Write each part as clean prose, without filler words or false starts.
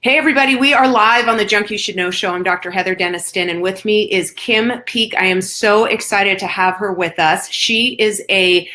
Hey everybody, we are live on the Junk You Should Know show. I'm Dr. Heather Deniston, and with me is Kim Peek. I am so excited to have her with us. She is a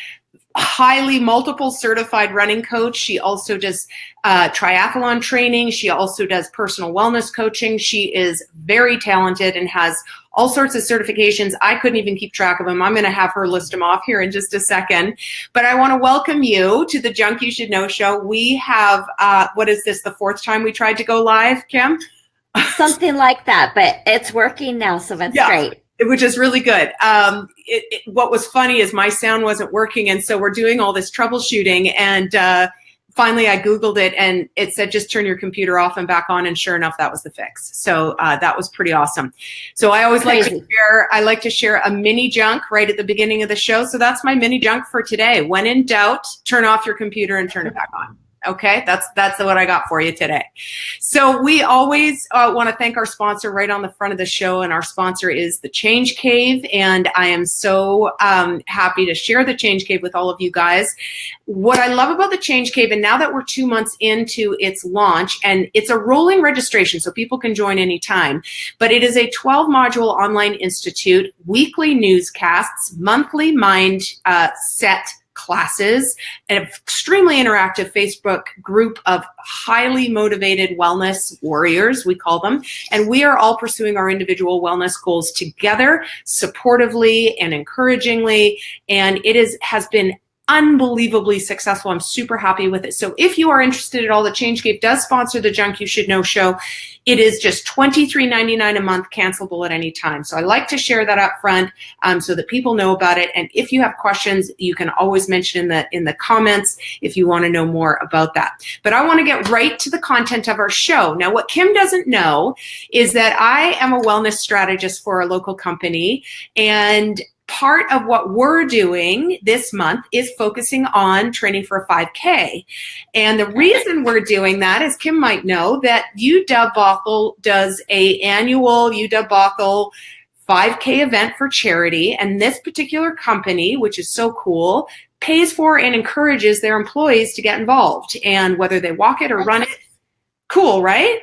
highly multiple certified running coach. She also does triathlon training. She also does personal wellness coaching. She is very talented and has all sorts of certifications. I couldn't even keep track of them. I'm going to have her list them off here in just a second. But I want to welcome you to the Junk You Should Know show. We have, what is this, the fourth time we tried to go live, Kim? Something like that, but it's working now, so that's great. Which is really good. What was funny is my sound wasn't working, and so we're doing all this troubleshooting, and finally I Googled it, and it said, just turn your computer off and back on, and sure enough, that was the fix. So that was pretty awesome. So I always like to share a mini junk right at the beginning of the show. So that's my mini junk for today. When in doubt, turn off your computer and turn it back on. Okay, that's what I got for you today. So we always want to thank our sponsor right on the front of the show, and our sponsor is the Change Cave, and I am so happy to share the Change Cave with all of you guys. What I love about the Change Cave, and now that we're 2 months into its launch, and it's a rolling registration, so people can join anytime, but it is a 12-module online institute, weekly newscasts, monthly mind set classes, an extremely interactive Facebook group of highly motivated wellness warriors, we call them, and we are all pursuing our individual wellness goals together, supportively and encouragingly, and it has been unbelievably successful. I'm super happy with it. So if you are interested at all, the Change Cave does sponsor the Junk You Should Know show. It is just $23.99 a month, cancelable at any time. So I like to share that up front so that people know about it. And if you have questions, you can always mention in the comments if you want to know more about that. But I want to get right to the content of our show. Now, what Kim doesn't know is that I am a wellness strategist for a local company, and part of what we're doing this month is focusing on training for a 5K. And the reason we're doing that is, Kim might know that UW-Bothell does a annual UW-Bothell 5K event for charity. And this particular company, which is so cool, pays for and encourages their employees to get involved. And whether they walk it or run it, cool, right?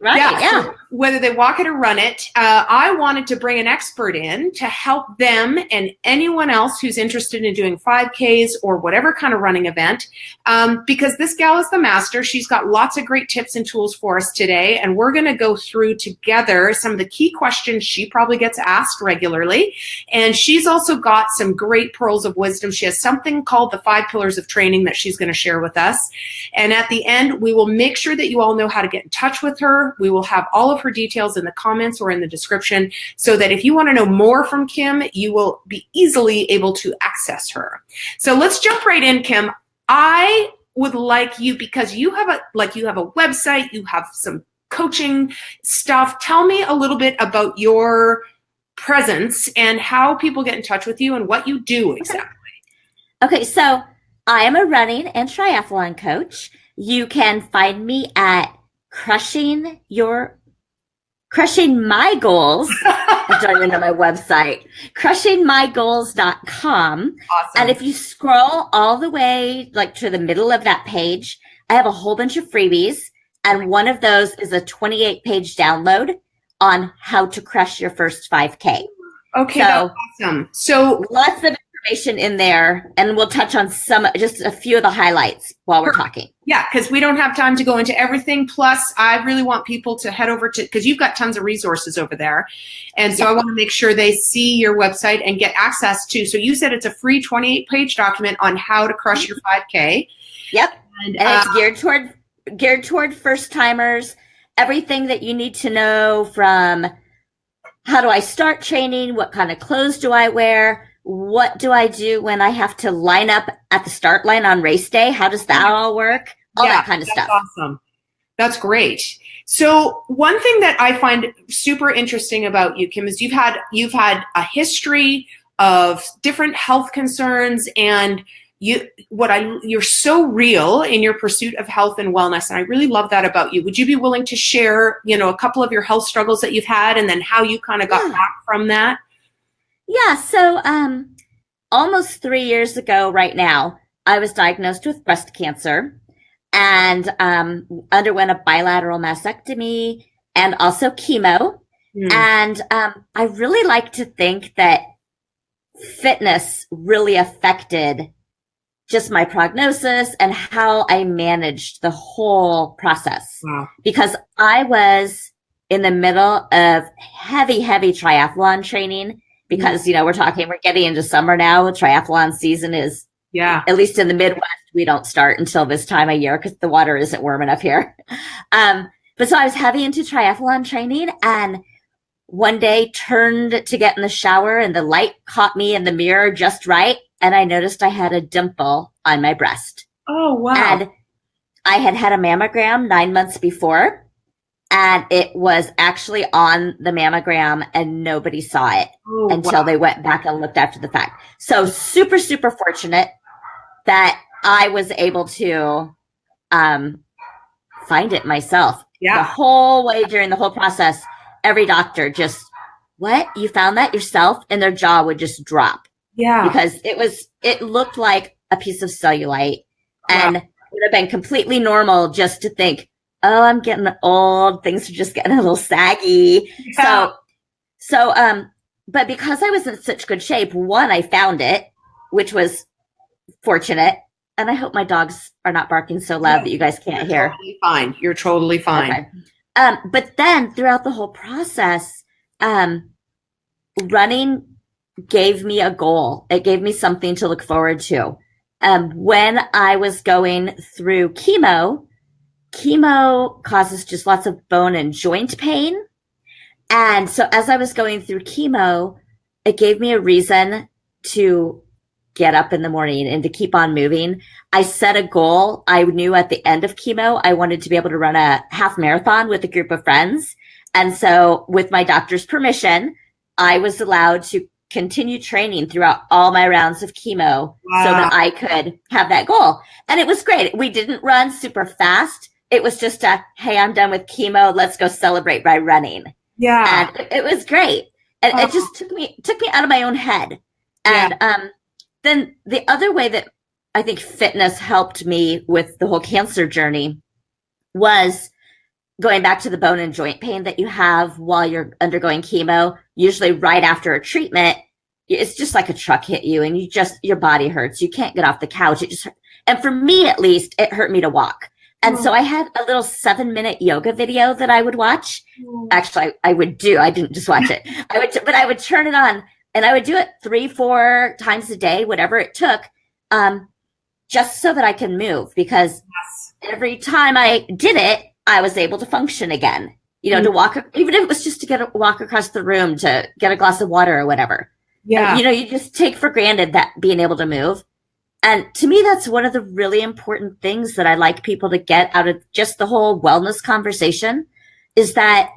Right, yeah. So whether they walk it or run it, I wanted to bring an expert in to help them and anyone else who's interested in doing 5Ks or whatever kind of running event, because this gal is the master. She's got lots of great tips and tools for us today, and we're going to go through together some of the key questions she probably gets asked regularly, and she's also got some great pearls of wisdom. She has something called the 5 pillars of training that she's going to share with us, and at the end, we will make sure that you all know how to get in touch with her. We will have all of her details in the comments or in the description so that if you want to know more from Kim, you will be easily able to access her. So let's jump right in, Kim. I would like you, because you have a website, you have some coaching stuff. Tell me a little bit about your presence and how people get in touch with you and what you do exactly. Okay, so I am a running and triathlon coach. You can find me at Crushing My Goals. I don't even know my website. crushingmygoals.com. Awesome. And if you scroll all the way to the middle of that page, I have a whole bunch of freebies. And one of those is a 28-page download on how to crush your first 5K. Okay, that's awesome. So lots of information in there, and we'll touch on just a few of the highlights while we're talking. Yeah, because we don't have time to go into everything. Plus, I really want people to head over to, because you've got tons of resources over there. And so I want to make sure they see your website and get access to. So you said it's a free 28-page document on how to crush your 5K. Yep. And it's geared toward first timers. Everything that you need to know, from how do I start training? What kind of clothes do I wear? What do I do when I have to line up at the start line on race day? How does that all work? All that kind of stuff. Awesome. That's great. So one thing that I find super interesting about you, Kim, is you've had a history of different health concerns, and you're so real in your pursuit of health and wellness, and I really love that about you. Would you be willing to share, a couple of your health struggles that you've had, and then how you kind of got back from that? Yeah, so almost 3 years ago right now, I was diagnosed with breast cancer. and underwent a bilateral mastectomy and also chemo. And I really like to think that fitness really affected just my prognosis and how I managed the whole process. Wow. Because I was in the middle of heavy triathlon training because, we're getting into summer now. Triathlon season is, at least in the Midwest, we don't start until this time of year because the water isn't warm enough here. But so I was heavy into triathlon training, and one day turned to get in the shower and the light caught me in the mirror just right. And I noticed I had a dimple on my breast. Oh, wow. And I had had a mammogram 9 months before, and it was actually on the mammogram and nobody saw it until they went back and looked after the fact. So super, super fortunate that I was able to find it myself. The whole way during the whole process. Every doctor just, what? You found that yourself? And their jaw would just drop. Yeah. Because it looked like a piece of cellulite. And it would have been completely normal just to think, oh, I'm getting old. Things are just getting a little saggy. Yeah. But because I was in such good shape, one, I found it, which was fortunate. And I hope my dogs are not barking so loud that you guys can't hear. Totally fine. You're totally fine. Okay. But then throughout the whole process, running gave me a goal. It gave me something to look forward to. When I was going through chemo causes just lots of bone and joint pain. And so as I was going through chemo, it gave me a reason to get up in the morning and to keep on moving. I set a goal. I knew at the end of chemo, I wanted to be able to run a half marathon with a group of friends. And so with my doctor's permission, I was allowed to continue training throughout all my rounds of chemo so that I could have that goal. And it was great. We didn't run super fast. It was just hey, I'm done with chemo. Let's go celebrate by running. Yeah. And it was great. And it just took me out of my own head. And, then the other way that I think fitness helped me with the whole cancer journey was going back to the bone and joint pain that you have while you're undergoing chemo, usually right after a treatment. It's just like a truck hit you and your body hurts. You can't get off the couch. It just hurt. And for me, at least, it hurt me to walk. And so I had a little 7-minute yoga video that I would watch. Actually, I would do. I didn't just watch it. But I would turn it on. And I would do it 3-4 times a day, whatever it took, just so that I can move. Because every time I did it, I was able to function again. To walk, even if it was just to walk across the room to get a glass of water or whatever. Yeah. You just take for granted that being able to move. And to me, that's one of the really important things that I like people to get out of just the whole wellness conversation is that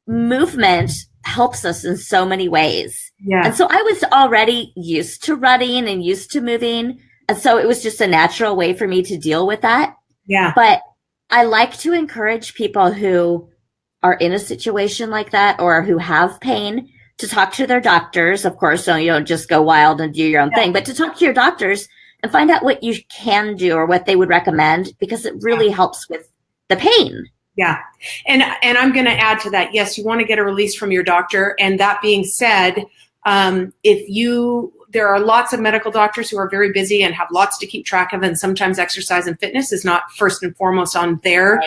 movement helps us in so many ways. Yeah. And so I was already used to running and used to moving. And so it was just a natural way for me to deal with that. Yeah. But I like to encourage people who are in a situation like that or who have pain to talk to their doctors. Of course, so you don't just go wild and do your own thing, but to talk to your doctors and find out what you can do or what they would recommend, because it really helps with the pain. Yeah. And I'm going to add to that. Yes, you want to get a release from your doctor. And that being said, there are lots of medical doctors who are very busy and have lots to keep track of. And sometimes exercise and fitness is not first and foremost on their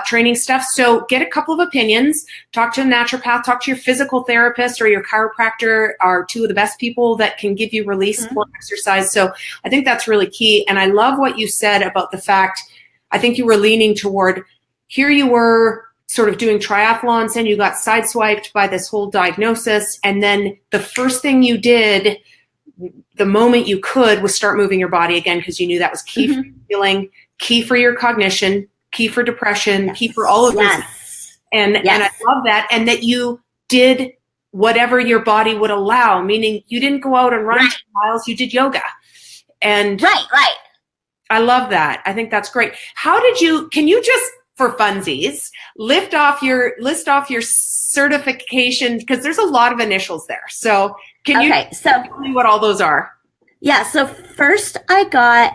training stuff. So get a couple of opinions, talk to a naturopath, talk to your physical therapist or your chiropractor are two of the best people that can give you release for exercise. So I think that's really key. And I love what you said about the fact, I think you were leaning toward, here you were sort of doing triathlons and you got sideswiped by this whole diagnosis. And then the first thing you did the moment you could was start moving your body again, because you knew that was key for your healing, key for your cognition, key for depression, key for all of this. And I love that. And that you did whatever your body would allow, meaning you didn't go out and run 2 miles, you did yoga. And I love that. I think that's great. Can you just, for funsies, list off your certification, because there's a lot of initials there. So can you tell me what all those are? Yeah. So first I got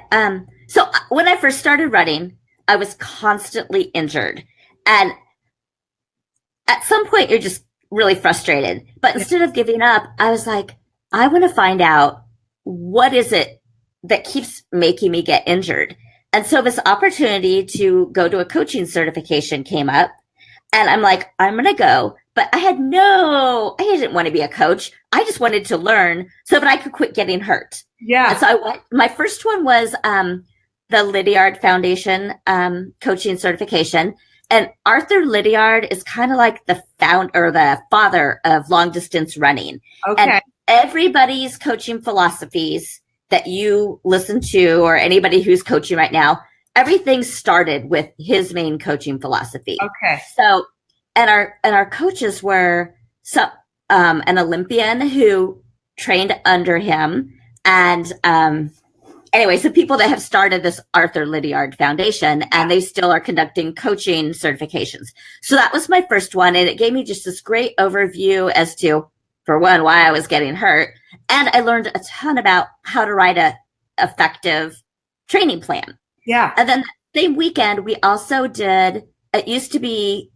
So when I first started running, I was constantly injured. And at some point, you're just really frustrated. But instead of giving up, I was like, I want to find out what is it that keeps making me get injured. And so this opportunity to go to a coaching certification came up. And I'm like, I'm going to go. But I didn't want to be a coach. I just wanted to learn so that I could quit getting hurt. Yeah. And so I went, my first one was the Lydiard Foundation coaching certification. And Arthur Lydiard is kind of like the father of long distance running. Okay. And everybody's coaching philosophies that you listen to, or anybody who's coaching right now, everything started with his main coaching philosophy. Okay. So, and our coaches were an Olympian who trained under him, and anyway, so people that have started this Arthur Lydiard Foundation, and they still are conducting coaching certifications. So that was my first one, and it gave me just this great overview as to, for one, why I was getting hurt, and I learned a ton about how to write a effective training plan. Yeah. And then the same weekend, we also did, it used to be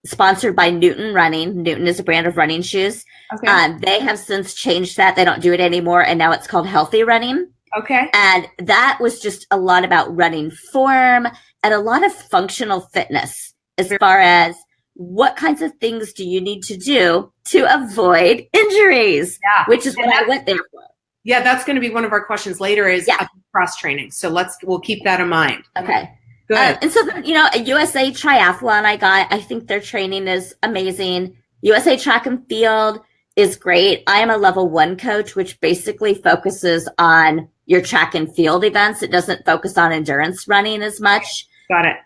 sponsored by Newton Running. Newton is a brand of running shoes. Okay. They have since changed that. They don't do it anymore. And now it's called Healthy Running. Okay. And that was just a lot about running form and a lot of functional fitness as far as what kinds of things do you need to do to avoid injuries, which is what I went there for. Yeah, that's going to be one of our questions later is cross training. So we'll keep that in mind. Okay. Good. And so, a USA Triathlon I think their training is amazing. USA Track and Field is great. I am a level 1 coach, which basically focuses on your track and field events. It doesn't focus on endurance running as much. Got it.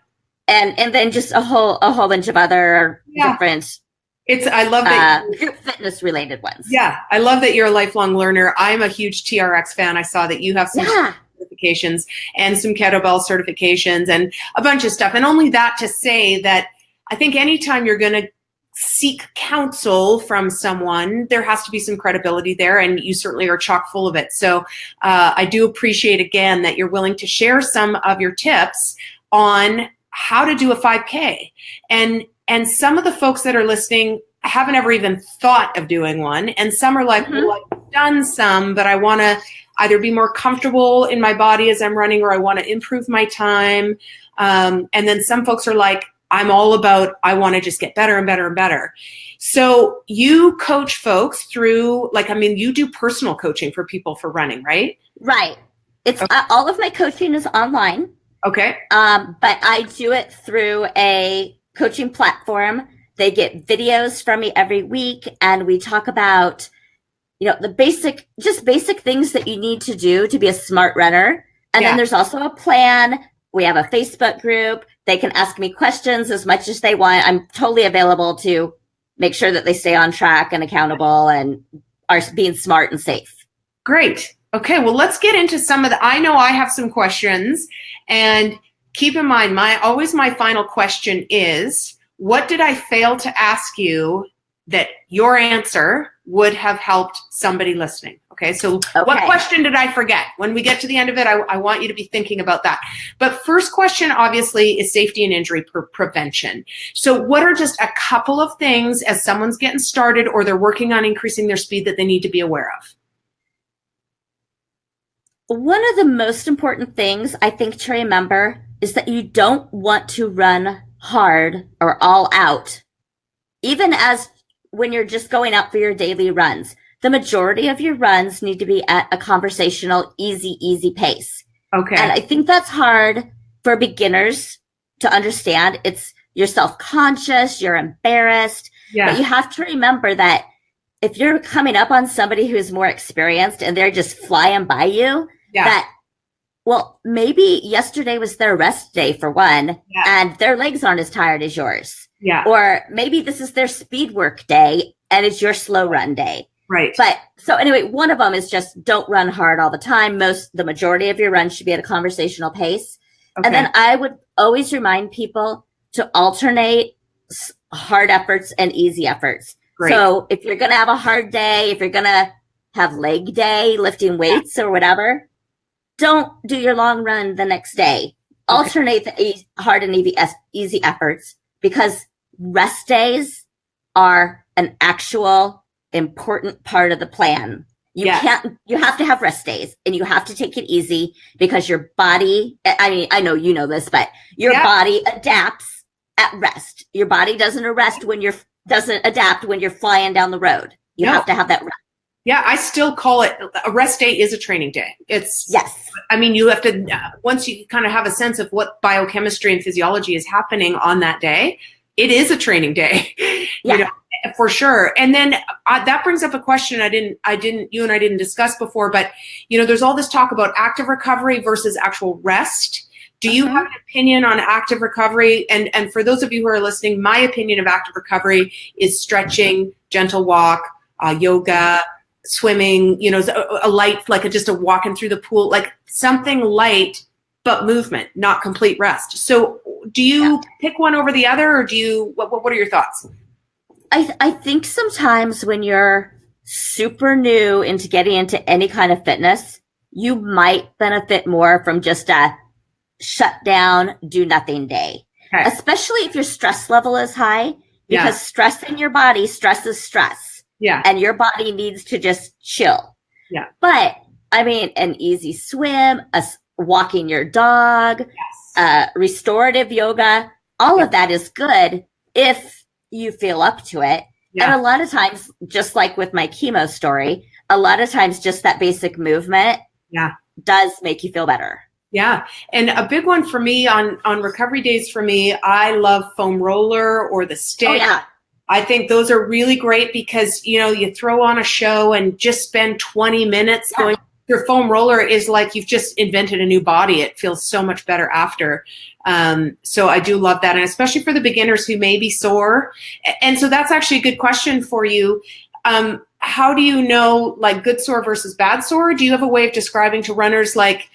And then just a whole bunch of other different I love that group fitness related ones. Yeah. I love that you're a lifelong learner. I'm a huge TRX fan. I saw that you have some certifications and some kettlebell certifications and a bunch of stuff. And only that to say that I think anytime you're going to seek counsel from someone, there has to be some credibility there, and you certainly are chock full of it. So I do appreciate again that you're willing to share some of your tips on how to do a 5K. And some of the folks that are listening haven't ever even thought of doing one. And some are like, well, I've done some, but I want to either be more comfortable in my body as I'm running, or I want to improve my time. And then some folks are like, I'm all about, I want to just get better and better and better. So you coach folks through, you do personal coaching for people for running, right? Right. It's all of my coaching is online. Okay. But I do it through a coaching platform. They get videos from me every week, and we talk about, the basic things that you need to do to be a smart runner. And then there's also a plan. We have a Facebook group. They can ask me questions as much as they want. I'm totally available to make sure that they stay on track and accountable and are being smart and safe. Great. Okay. Well, let's get into some of I know I have some questions, and keep in mind, my final question is, what did I fail to ask you that your answer would have helped somebody listening? Okay, so what question did I forget? When we get to the end of it, I want you to be thinking about that. But first question, obviously, is safety and injury prevention. So what are just a couple of things as someone's getting started or they're working on increasing their speed that they need to be aware of? One of the most important things I think to remember is that you don't want to run hard or all out, even as when you're just going out for your daily runs. The majority of your runs need to be at a conversational, easy pace. Okay. And I think that's hard for beginners to understand. You're self-conscious, you're embarrassed, but you have to remember that if you're coming up on somebody who's more experienced and they're just flying by you, maybe yesterday was their rest day for one, and their legs aren't as tired as yours. Yeah. Or maybe this is their speed work day and it's your slow run day. Right. But so anyway, one of them is just don't run hard all the time. The majority of your runs should be at a conversational pace. Okay. And then I would always remind people to alternate hard efforts and easy efforts. Great. So if you're going to have a hard day, if you're going to have leg day, lifting weights or whatever, don't do your long run the next day. Okay. Alternate the hard and easy efforts, because rest days are an actual important part of the plan. You have to have rest days, and you have to take it easy, because your body, I mean, I know you know this, but your body adapts at rest. Your body doesn't adapt when you're flying down the road. You have to have that rest. Yeah, I still call it a rest day is a training day. I mean, you have to, once you kind of have a sense of what biochemistry and physiology is happening on that day, it is a training day, you know, for sure. And then that brings up a question you and I didn't discuss before, but, you know, there's all this talk about active recovery versus actual rest. Do you have an opinion on active recovery? And for those of you who are listening, my opinion of active recovery is stretching, gentle walk, yoga, swimming, you know, a light, like just a walking through the pool, like something light, but movement, not complete rest. So do you pick one over the other, or what are your thoughts? I think sometimes when you're super new into getting into any kind of fitness, you might benefit more from just a shut down, do nothing day, especially if your stress level is high, because stress in your body, stress is stress. Yeah. And your body needs to just chill. Yeah. But I mean, an easy swim, walking your dog, restorative yoga, all of that is good if you feel up to it. Yeah. And a lot of times, just like with my chemo story, a lot of times just that basic movement does make you feel better. Yeah. And a big one for me on recovery days for me, I love foam roller or the stick. Oh, yeah. I think those are really great because, you know, you throw on a show and just spend 20 minutes going. Your foam roller is like you've just invented a new body. It feels so much better after. So I do love that. And especially for the beginners who may be sore. And so that's actually a good question for you. How do you know, like, good sore versus bad sore? Do you have a way of describing to runners, like,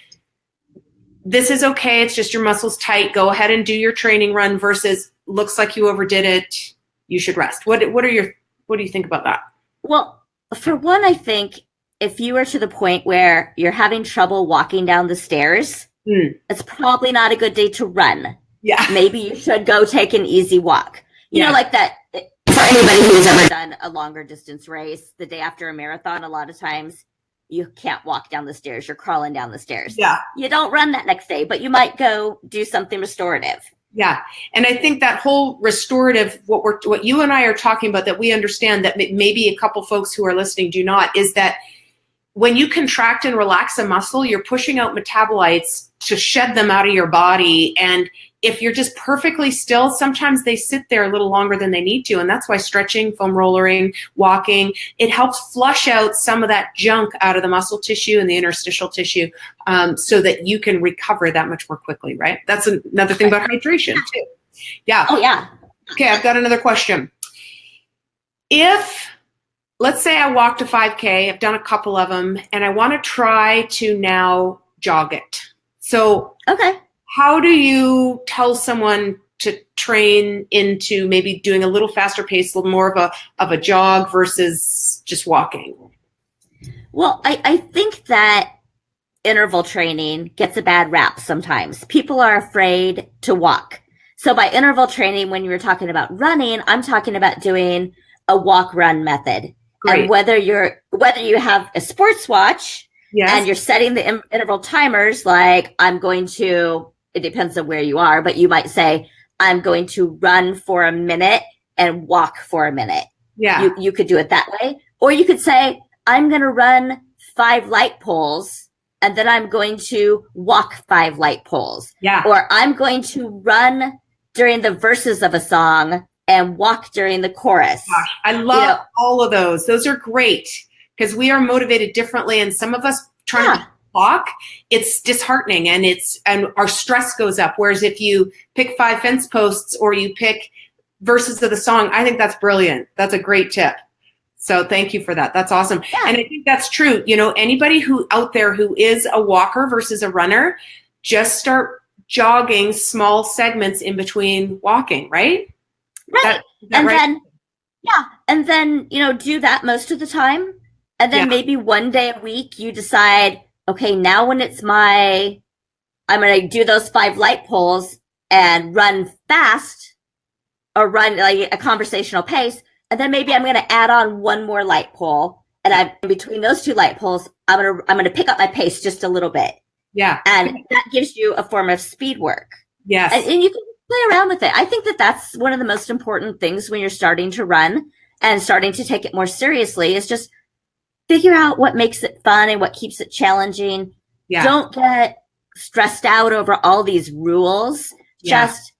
this is okay, it's just your muscles tight, go ahead and do your training run, versus looks like you overdid it, you should rest? What do you think about that? Well, for one, I think if you are to the point where you're having trouble walking down the stairs, it's probably not a good day to run. Yeah. Maybe you should go take an easy walk. You know, like that, for anybody who's ever done a longer distance race, the day after a marathon, a lot of times you can't walk down the stairs. You're crawling down the stairs. Yeah. You don't run that next day, but you might go do something restorative. Yeah. And I think that whole restorative, what you and I are talking about, that we understand that maybe a couple folks who are listening do not, is that when you contract and relax a muscle, you're pushing out metabolites to shed them out of your body. And if you're just perfectly still, sometimes they sit there a little longer than they need to. And that's why stretching, foam rollering, walking, it helps flush out some of that junk out of the muscle tissue and the interstitial tissue, so that you can recover that much more quickly, right? That's another thing about hydration too. Yeah. Oh, yeah. Okay, I've got another question. If, let's say I walked a 5K, I've done a couple of them, and I want to try to now jog it. So how do you tell someone to train into maybe doing a little faster pace, a little more of a jog versus just walking? Well, I think that interval training gets a bad rap sometimes. People are afraid to walk. So by interval training, when you're talking about running, I'm talking about doing a walk-run method. Great. And whether you have a sports watch and you're setting the interval timers, like it depends on where you are, but you might say, I'm going to run for a minute and walk for a minute. Yeah. You could do it that way. Or you could say, I'm going to run 5 light poles and then I'm going to walk 5 light poles. Yeah. Or I'm going to run during the verses of a song and walk during the chorus. Gosh, I love all of those. Those are great because we are motivated differently. And some of us trying to walk, it's disheartening and our stress goes up. Whereas if you pick 5 fence posts or you pick verses of the song, I think that's brilliant. That's a great tip. So thank you for that. That's awesome. Yeah. And I think that's true. You know, anybody who out there who is a walker versus a runner, just start jogging small segments in between walking, right? Right. And then, do that most of the time. And then maybe one day a week you decide, okay, now when I'm going to do those 5 light poles and run fast or run like a conversational pace. And then maybe I'm going to add on 1 more light pole. And in between those 2 light poles, I'm going to pick up my pace just a little bit. Yeah. And that gives you a form of speed work. Yes. And you can play around with it. I think that's one of the most important things when you're starting to run and starting to take it more seriously is just figure out what makes it fun and what keeps it challenging. Yeah. Don't get stressed out over all these rules. Yeah. Just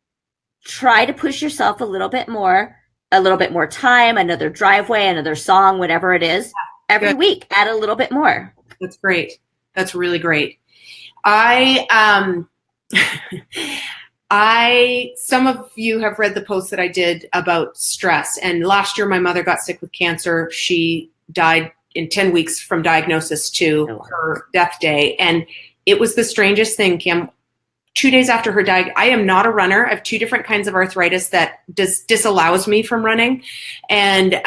try to push yourself a little bit more time, another driveway, another song, whatever it is. Every Good. week, add a little bit more. That's great. That's really great. Some of you have read the post that I did about stress. And last year, my mother got sick with cancer. She died in 10 weeks from diagnosis to her death day. And it was the strangest thing, Kim. 2 days after her I am not a runner. I have 2 different kinds of arthritis that disallows me from running. And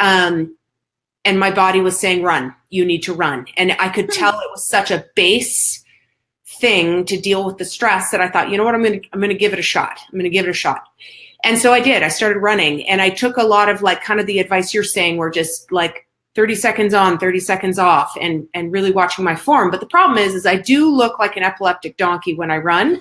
my body was saying, run, you need to run. And I could tell it was such a base thing to deal with the stress that I thought, you know what, I'm going to give it a shot. I'm going to give it a shot. And so I did. I started running, and I took a lot of like kind of the advice you're saying, where just like 30 seconds on, 30 seconds off, and really watching my form. But the problem is I do look like an epileptic donkey when I run.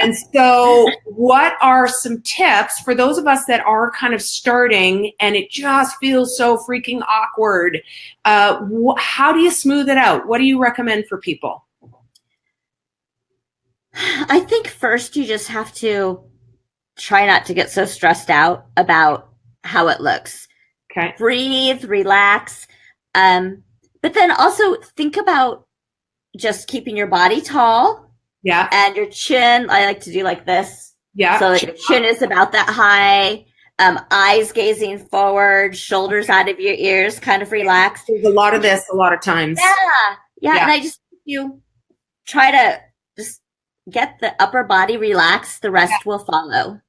And so what are some tips for those of us that are kind of starting and it just feels so freaking awkward? How do you smooth it out? What do you recommend for people? I think first you just have to try not to get so stressed out about how it looks. Okay. Breathe, relax. But then also think about just keeping your body tall. Yeah. And your chin, I like to do like this. Yeah. So that your chin is about that high. Eyes gazing forward, shoulders out of your ears, kind of relaxed. There's a lot of this a lot of times. Yeah. And I just, you try to just get the upper body relaxed. The rest will follow.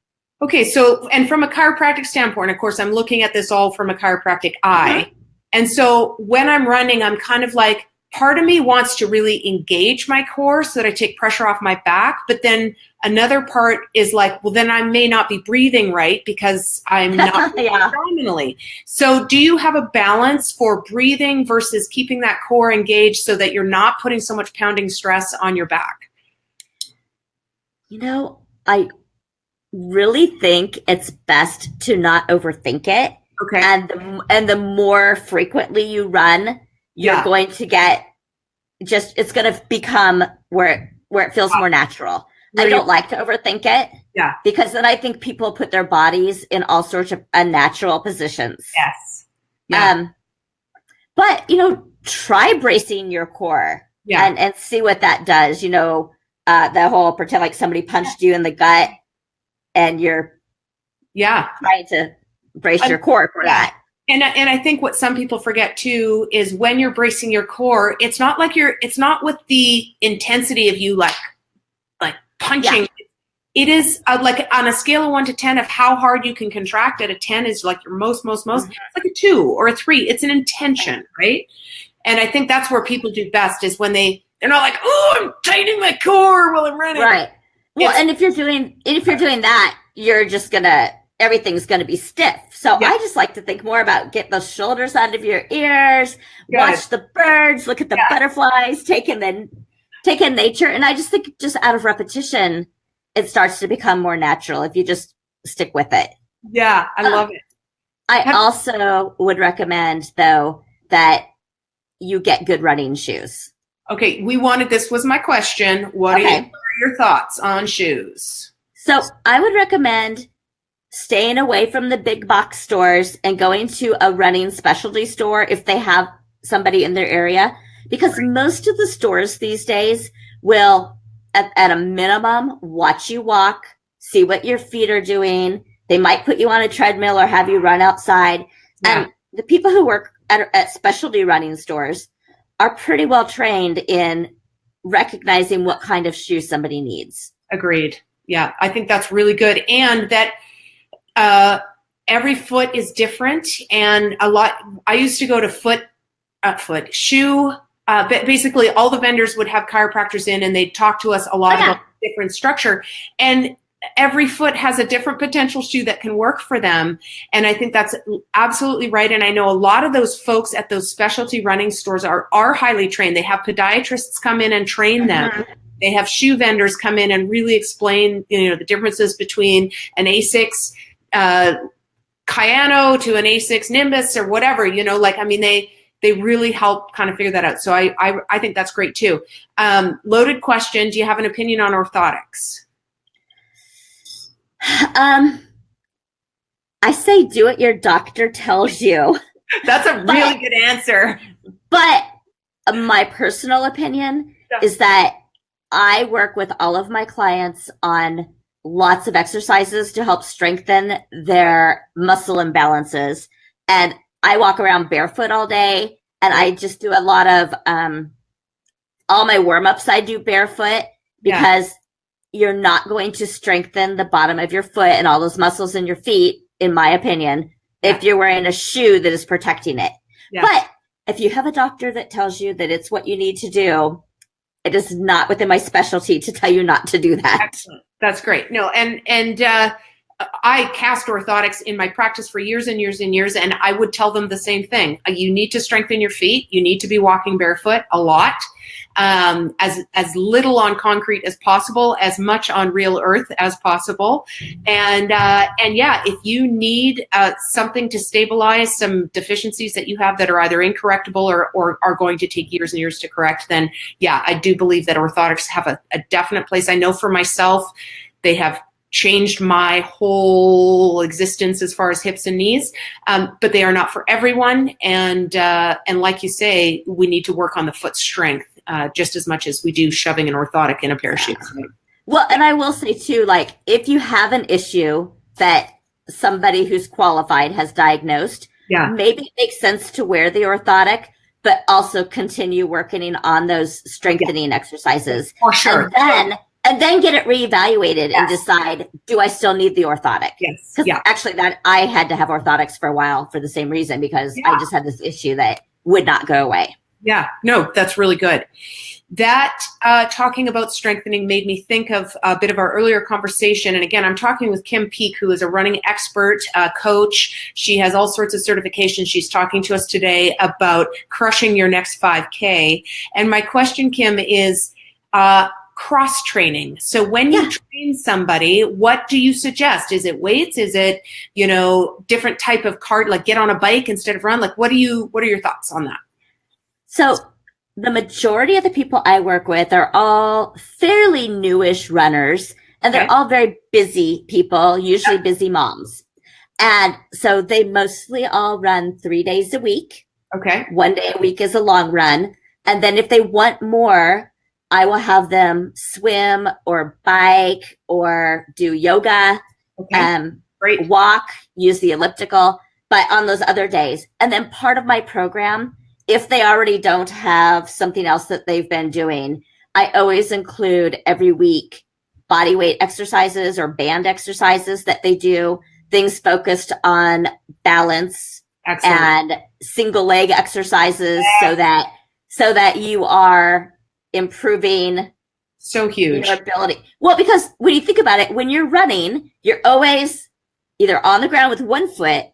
Okay, so, and from a chiropractic standpoint, of course, I'm looking at this all from a chiropractic eye. Mm-hmm. And so when I'm running, I'm kind of like, part of me wants to really engage my core so that I take pressure off my back. But then another part is like, well, then I may not be breathing right because I'm not abdominally. So do you have a balance for breathing versus keeping that core engaged so that you're not putting so much pounding stress on your back? You know, I really think it's best to not overthink it. Okay. And the more frequently you run, you're going to get it's going to become where it feels more natural. I don't like to overthink it. Yeah. Because then I think people put their bodies in all sorts of unnatural positions. Yes. Yeah. But, try bracing your core and see what that does. The whole pretend like somebody punched you in the gut and you're trying to brace your core for that. And I think what some people forget too is when you're bracing your core, it's not with the intensity of you like punching. Yeah. It is like on a scale of 1 to 10 of how hard you can contract at a 10 is like your most, mm-hmm. It's like a 2 or a 3. It's an intention, right? And I think that's where people do best is when they're not like, oh, I'm tightening my core while I'm running. Right. Well, and if you're doing that, you're just everything's gonna be stiff. So I just like to think more about get those shoulders out of your ears, watch the birds, look at the butterflies, take in nature. And I just think just out of repetition, it starts to become more natural if you just stick with it. Yeah, I love it. I also would recommend though that you get good running shoes. Okay, this was my question. What are your thoughts on shoes? So I would recommend staying away from the big box stores and going to a running specialty store if they have somebody in their area, because most of the stores these days will, at a minimum, watch you walk, see what your feet are doing. They might put you on a treadmill or have you run outside. Yeah. And the people who work at specialty running stores are pretty well trained in recognizing what kind of shoe somebody needs. Agreed. Yeah, I think that's really good. And that every foot is different. And I used to go to shoe but basically all the vendors would have chiropractors in, and they'd talk to us a lot about different structure. And every foot has a different potential shoe that can work for them. And I think that's absolutely right. And I know a lot of those folks at those specialty running stores are highly trained. They have podiatrists come in and train them. They have shoe vendors come in and really explain, the differences between an A6 Kayano to an A6 Nimbus or whatever, they really help kind of figure that out. So I think that's great too. Loaded question. Do you have an opinion on orthotics? I say do what your doctor tells you. That's a really good answer. But my personal opinion is that I work with all of my clients on lots of exercises to help strengthen their muscle imbalances. And I walk around barefoot all day, and I just do a lot of all my warm-ups I do barefoot because you're not going to strengthen the bottom of your foot and all those muscles in your feet, in my opinion, if you're wearing a shoe that is protecting it. Yeah. But if you have a doctor that tells you that it's what you need to do, it is not within my specialty to tell you not to do that. Excellent. That's great. No, and I cast orthotics in my practice for years and years and years, and I would tell them the same thing. You need to strengthen your feet. You need to be walking barefoot a lot, as little on concrete as possible, as much on real earth as possible. And if you need something to stabilize some deficiencies that you have that are either incorrectable or are going to take years and years to correct, then I do believe that orthotics have a definite place. I know for myself, they have changed my whole existence as far as hips and knees, but they are not for everyone. And like you say, we need to work on the foot strength just as much as we do shoving an orthotic in a pair of shoes. Well, and I will say too, like if you have an issue that somebody who's qualified has diagnosed, maybe it makes sense to wear the orthotic, but also continue working on those strengthening exercises. For sure. And then get it reevaluated and decide, do I still need the orthotic? Yes. Because actually that I had to have orthotics for a while for the same reason, because I just had this issue that would not go away. Yeah, no, that's really good. That talking about strengthening made me think of a bit of our earlier conversation. And again, I'm talking with Kim Peek, who is a running expert, coach. She has all sorts of certifications. She's talking to us today about crushing your next 5K. And my question, Kim, is cross training. So when you train somebody, what do you suggest? Is it weights? Is it, different type of like get on a bike instead of run? Like, what are your thoughts on that? So the majority of the people I work with are all fairly newish runners, and they're all very busy people, usually busy moms. And so they mostly all run 3 days a week. Okay. 1 day a week is a long run. And then if they want more, I will have them swim or bike or do yoga, walk, use the elliptical, but on those other days. And then part of my program, if they already don't have something else that they've been doing, I always include every week body weight exercises or band exercises that they do, things focused on balance and single leg exercises so that you are improving your ability. Well, because when you think about it, when you're running, you're always either on the ground with one foot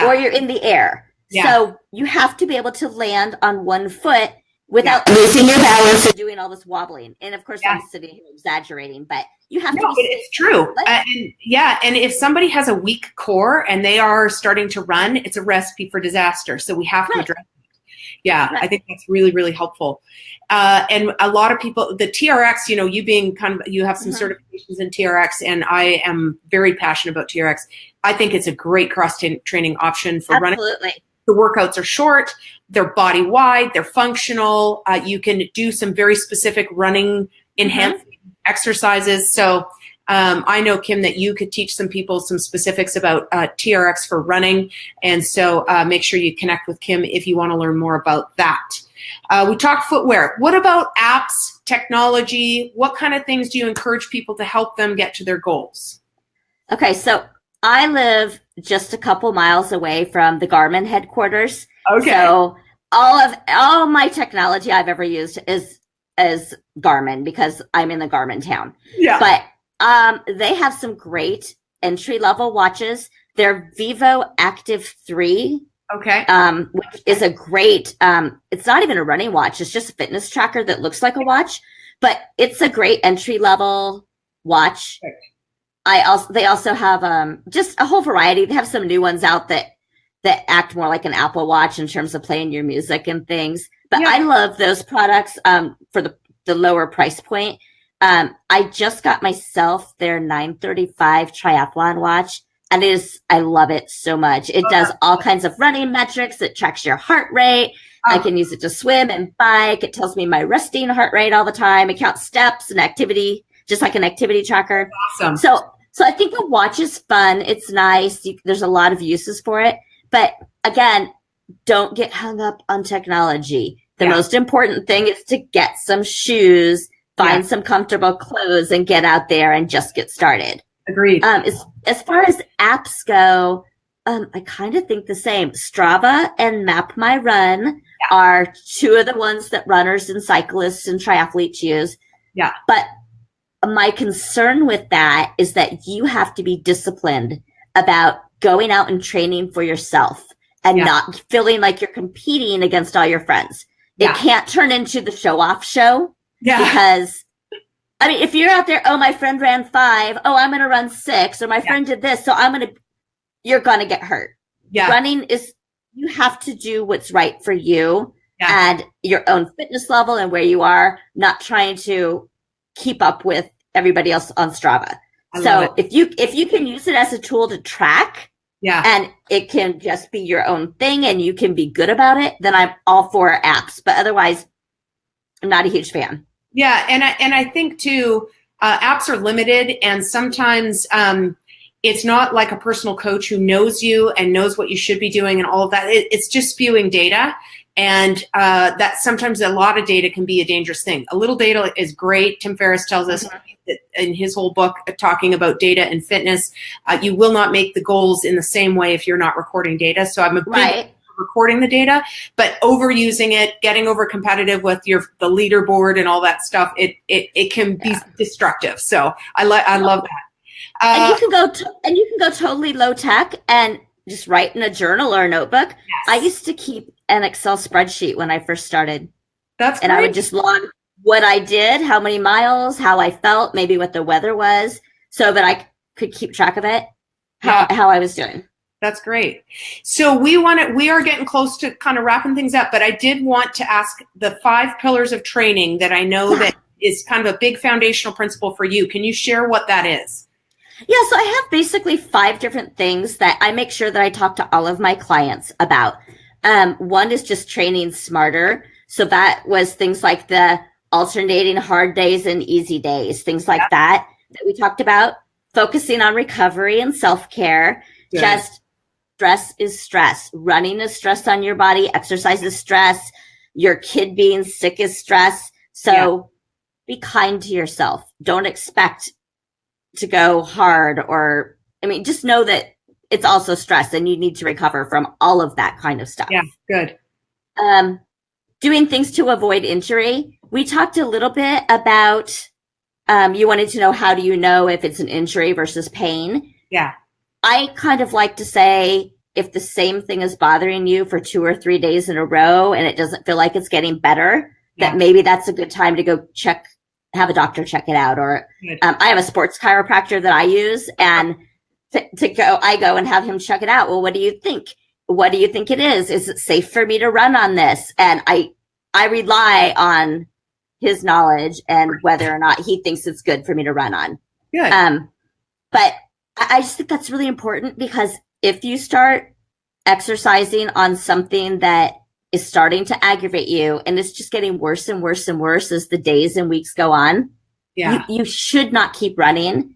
or you're in the air. So you have to be able to land on one foot without losing your balance and doing all this wobbling. And of course, I'm sitting here exaggerating, but you have to. No, it's true. And if somebody has a weak core and they are starting to run, it's a recipe for disaster. So we have to address it. Yeah, I think that's really, really helpful. And a lot of people, the TRX, you being you have some certifications in TRX, and I am very passionate about TRX. I think it's a great cross-training option for running. Absolutely. The workouts are short, they're body wide, they're functional. You can do some very specific running enhancing exercises. So I know, Kim, that you could teach some people some specifics about TRX for running. And so make sure you connect with Kim if you want to learn more about that. We talked footwear. What about apps, technology? What kind of things do you encourage people to help them get to their goals? Okay, so I live just a couple miles away from the Garmin headquarters. Okay. So all my technology I've ever used is Garmin, because I'm in the Garmin town. Yeah. But they have some great entry level watches. Their Vivo Active 3, okay, which is a great, it's not even a running watch. It's just a fitness tracker that looks like a watch, but it's a great entry level watch. They also have just a whole variety. They have some new ones out that act more like an Apple Watch in terms of playing your music and things. But yeah. I love those products for the lower price point. I just got myself their 935 triathlon watch, and I love it so much. It does all kinds of running metrics. It tracks your heart rate. I can use it to swim and bike. It tells me my resting heart rate all the time. It counts steps and activity, just like an activity tracker. Awesome. So I think the watch is fun. It's nice. There's a lot of uses for it. But again, don't get hung up on technology. The most important thing is to get some shoes, find some comfortable clothes, and get out there and just get started. Agreed. As far as apps go, I kind of think the same. Strava and Map My Run are two of the ones that runners and cyclists and triathletes use. Yeah. But my concern with that is that you have to be disciplined about going out and training for yourself and not feeling like you're competing against all your friends. It can't turn into the show-off show. Yeah. Because, I mean, if you're out there, oh, my friend ran 5, oh, I'm going to run 6, or my friend did this, so you're going to get hurt. Yeah. Running you have to do what's right for you and your own fitness level and where you are, not trying to keep up with everybody else on Strava. So if you can use it as a tool to track, and it can just be your own thing and you can be good about it, then I'm all for apps. But otherwise, I'm not a huge fan. Yeah, and I think too, apps are limited, and sometimes it's not like a personal coach who knows you and knows what you should be doing and all of that. It's just spewing data, and that sometimes a lot of data can be a dangerous thing. A little data is great. Tim Ferriss tells us that in his whole book talking about data and fitness, you will not make the goals in the same way if you're not recording data. So I'm a big recording the data, but overusing it, getting over competitive with the leaderboard and all that stuff, it can be destructive. So I love that. And you can go totally low tech and just write in a journal or a notebook. Yes. I used to keep an Excel spreadsheet when I first started. That's great. And I would just log what I did, how many miles, how I felt, maybe what the weather was, so that I could keep track of it, how I was doing. That's great. So we are getting close to kind of wrapping things up, but I did want to ask the 5 pillars of training that I know that is kind of a big foundational principle for you. Can you share what that is? Yeah, so I have basically 5 different things that I make sure that I talk to all of my clients about. One is just training smarter. So that was things like the alternating hard days and easy days, things like that we talked about. Focusing on recovery and self-care. Good. Just stress is stress. Running is stress on your body. Exercise is stress. Your kid being sick is stress. So be kind to yourself. Don't expect to go hard just know that it's also stress and you need to recover from all of that kind of stuff. Yeah, good. Doing things to avoid injury. We talked a little bit about, you wanted to know how do you know if it's an injury versus pain? Yeah. I kind of like to say if the same thing is bothering you for 2 or 3 days in a row and it doesn't feel like it's getting better, that maybe that's a good time to go have a doctor check it out. Or I have a sports chiropractor that I use, and I go and have him check it out. Well, what do you think? What do you think it is? Is it safe for me to run on this? And I rely on his knowledge and whether or not he thinks it's good for me to run on. Good. But I just think that's really important, because if you start exercising on something that is starting to aggravate you and it's just getting worse and worse and worse as the days and weeks go on, you should not keep running.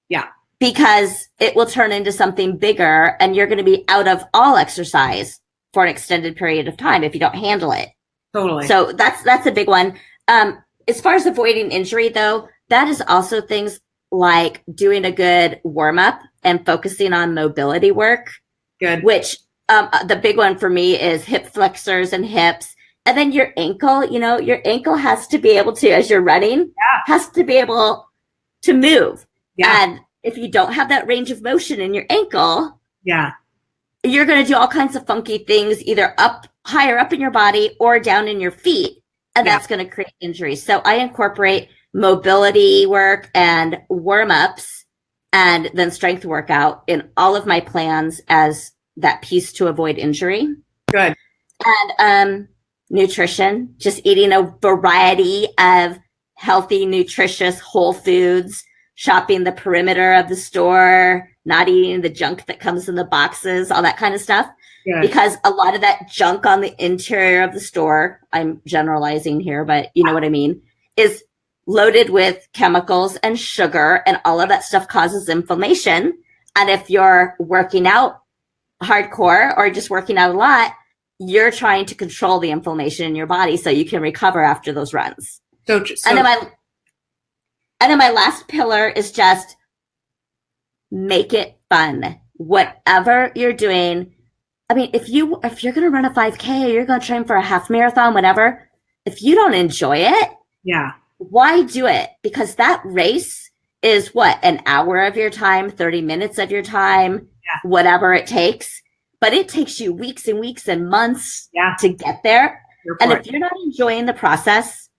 Yeah. Because it will turn into something bigger and you're going to be out of all exercise for an extended period of time if you don't handle it. Totally. So that's a big one. As far as avoiding injury, though, that is also things like doing a good warm up and focusing on mobility work. Good. Which The big one for me is hip flexors and hips. And then your ankle, your ankle has to be able to, as you're running, has to be able to move. Yeah. And if you don't have that range of motion in your ankle, you're going to do all kinds of funky things, either higher up in your body or down in your feet. And that's going to create injuries. So I incorporate mobility work and warm-ups and then strength workout in all of my plans as that piece to avoid injury. Good. And nutrition, just eating a variety of healthy, nutritious, whole foods, shopping the perimeter of the store, not eating the junk that comes in the boxes, all that kind of stuff. Good. Because a lot of that junk on the interior of the store, I'm generalizing here, but you know what I mean, is loaded with chemicals and sugar, and all of that stuff causes inflammation. And if you're working out hardcore or just working out a lot, you're trying to control the inflammation in your body so you can recover after those runs. And then my last pillar is just make it fun. Whatever you're doing. I mean, if you're going to run a 5K or you're going to train for a half marathon, whatever, if you don't enjoy it, why do it? Because that race is what, an hour of your time, 30 minutes of your time, whatever it takes. But it takes you weeks and weeks and months to get there. And if you're not enjoying the process,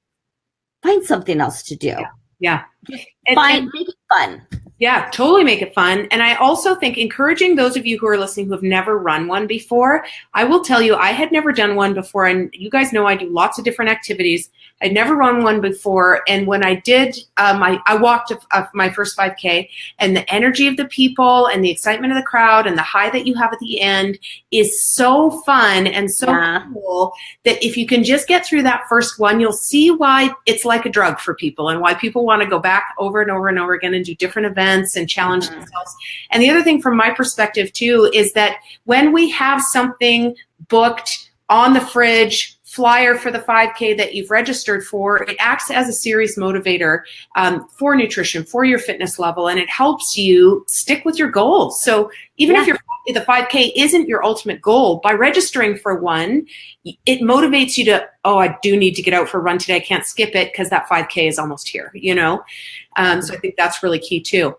find something else to do. Make it fun. Yeah, totally make it fun. And I also think encouraging those of you who are listening who have never run one before, I will tell you, I had never done one before. And you guys know I do lots of different activities. I'd never run one before. And when I did, I walked my first 5K, and the energy of the people and the excitement of the crowd and the high that you have at the end is so fun and so cool that if you can just get through that first one, you'll see why it's like a drug for people and why people want to go back over and over and over again and do different events and challenge themselves. And the other thing from my perspective too is that when we have something booked on the fridge, flyer for the 5K that you've registered for, it acts as a serious motivator for nutrition, for your fitness level, and it helps you stick with your goals. So even if the 5K isn't your ultimate goal, by registering for one, it motivates you to, I do need to get out for a run today. I can't skip it because that 5K is almost here, So I think that's really key too.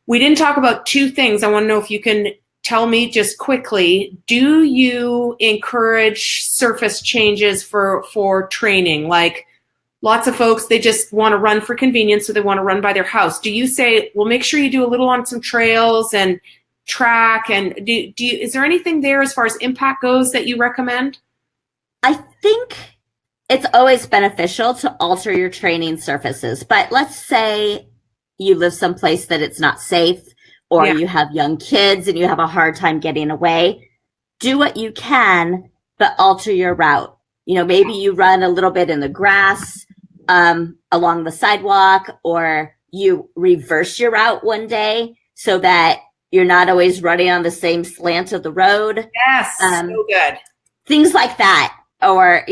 We didn't talk about two things. I want to know if you can tell me just quickly, do you encourage surface changes for training? Like lots of folks, they just want to run for convenience, so they want to run by their house. Do you say, well, make sure you do a little on some trails and track? And is there anything there as far as impact goes that you recommend? I think it's always beneficial to alter your training surfaces. But let's say you live someplace that it's not safe, or you have young kids and you have a hard time getting away. Do what you can, but alter your route. Maybe you run a little bit in the grass along the sidewalk, or you reverse your route one day so that you're not always running on the same slant of the road. Yes, so good. Things like that. Or,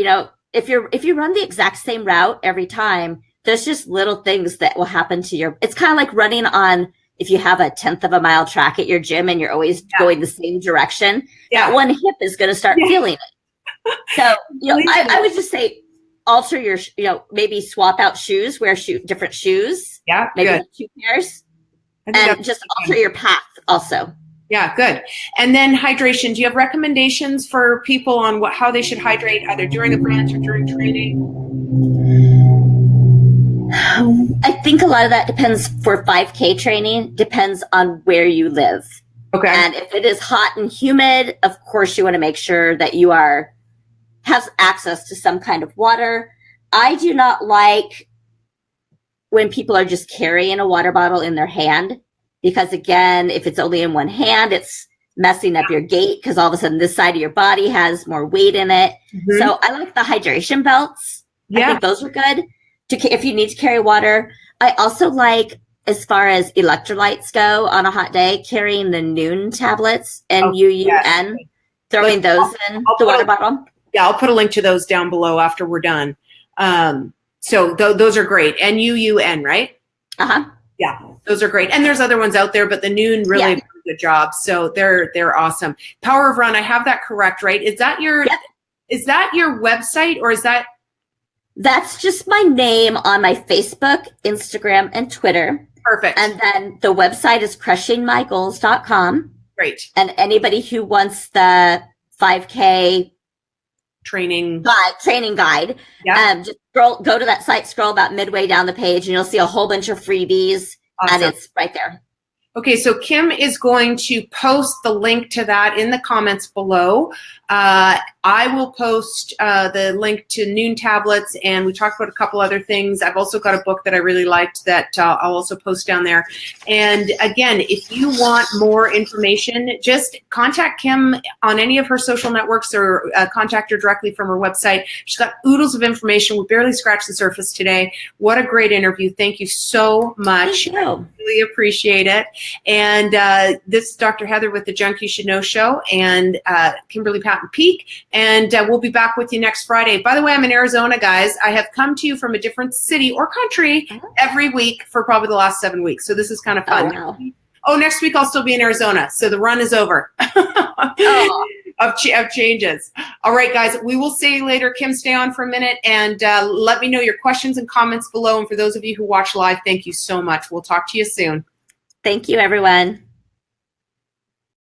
if you run the exact same route every time, there's just little things that will happen to it's kind of like running on, if you have a 1/10 of a mile track at your gym and you're always going the same direction, that one hip is going to start feeling it. So, I would just say alter your, maybe swap out shoes, wear different shoes. Yeah, maybe good. 2 pairs, and just alter your path also. Yeah, good. And then hydration. Do you have recommendations for people on how they should hydrate, either during the branch or during training? I think a lot of that depends for 5K training, depends on where you live. Okay. And if it is hot and humid, of course you want to make sure that you have access to some kind of water. I do not like when people are just carrying a water bottle in their hand, because again, if it's only in one hand, it's messing up your gait because all of a sudden this side of your body has more weight in it. Mm-hmm. So I like the hydration belts. I think those are good. If you need to carry water. I also like, as far as electrolytes go on a hot day, carrying the Noon tablets, NUUN, throwing those in the water bottle. Yeah, I'll put a link to those down below after we're done. So those are great. NUUN, right? Uh-huh. Yeah, those are great. And there's other ones out there, but the Noon really good job. So they're awesome. Power of Run, I have that correct, right? Is that your website, or is that? That's just my name on my Facebook, Instagram, and Twitter. Perfect. And then the website is crushingmygoals.com. Great. And anybody who wants the 5K training guide, just go to that site, scroll about midway down the page, and you'll see a whole bunch of freebies. Awesome. And it's right there. Okay, so Kim is going to post the link to that in the comments below. I will post the link to Noon tablets, and we talked about a couple other things. I've also got a book that I really liked that I'll also post down there. And again, if you want more information, just contact Kim on any of her social networks, or contact her directly from her website. She's got oodles of information. We barely scratched the surface today. What a great interview. Thank you so much. Thank you. I really appreciate it. And this is Dr. Heather with the Junk You Should Know Show, and Kimberly, Patton, Peak. And we'll be back with you next Friday. By the way, I'm in Arizona, guys. I have come to you from a different city or country every week for probably the last 7 weeks. So this is kind of fun. Oh, wow. Oh, next week I'll still be in Arizona. So the run is over. Of changes. All right, guys, we will see you later. Kim, stay on for a minute and let me know your questions and comments below. And for those of you who watch live, thank you so much. We'll talk to you soon. Thank you, everyone.